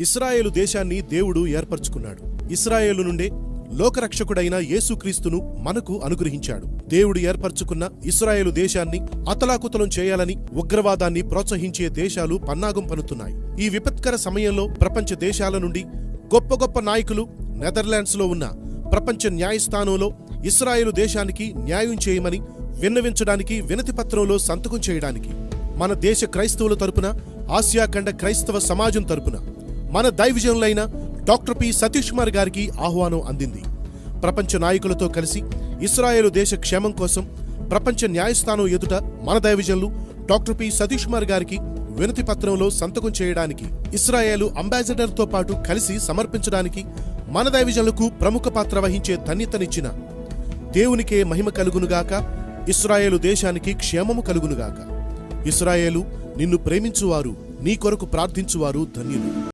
ఇశ్రాయేలు దేశాన్ని దేవుడు ఏర్పరచుకున్నాడు. ఇశ్రాయేలు నుండే లోకరక్షకుడైన యేసుక్రీస్తును మనకు అనుగ్రహించాడు. దేవుడు ఏర్పరచుకున్న ఇశ్రాయేలు దేశాన్ని అతలాకుతలం చేయాలని ఉగ్రవాదాన్ని ప్రోత్సహించే దేశాలు పన్నాగం పన్నుతున్నాయి. ఈ విపత్కర సమయంలో ప్రపంచ దేశాల నుండి గొప్ప గొప్ప నాయకులు నెదర్లాండ్స్లో ఉన్న ప్రపంచ న్యాయస్థానంలో ఇశ్రాయేలు దేశానికి న్యాయం చేయమని విన్నవించడానికి వినతి పత్రంలో సంతకం చేయడానికి మన దేశ క్రైస్తవుల తరపున, ఆసియా ఖండ క్రైస్తవ సమాజం తరపున మన దైవజనులైన డాక్టర్ పి. సతీష్ కుమార్ గారికి ఆహ్వానం అందింది. ప్రపంచ నాయకులతో కలిసి ఇశ్రాయేలు దేశ క్షేమం కోసం ప్రపంచ న్యాయస్థానం ఎదుట మన దైవజనులు డాక్టర్ పి. సతీష్ కుమార్ గారికి వినతి పత్రంలో సంతకం చేయడానికి, ఇశ్రాయేలు అంబాసిడర్తో పాటు కలిసి సమర్పించడానికి మన దైవజనులకు ప్రముఖ పాత్ర వహించే ధన్యతనిచ్చిన దేవునికే మహిమ కలుగునుగాక. ఇశ్రాయేలు దేశానికి క్షేమము కలుగునుగాక. ఇశ్రాయేలు, నిన్ను ప్రేమించువారు, నీ కొరకు ప్రార్థించువారు ధన్యులు.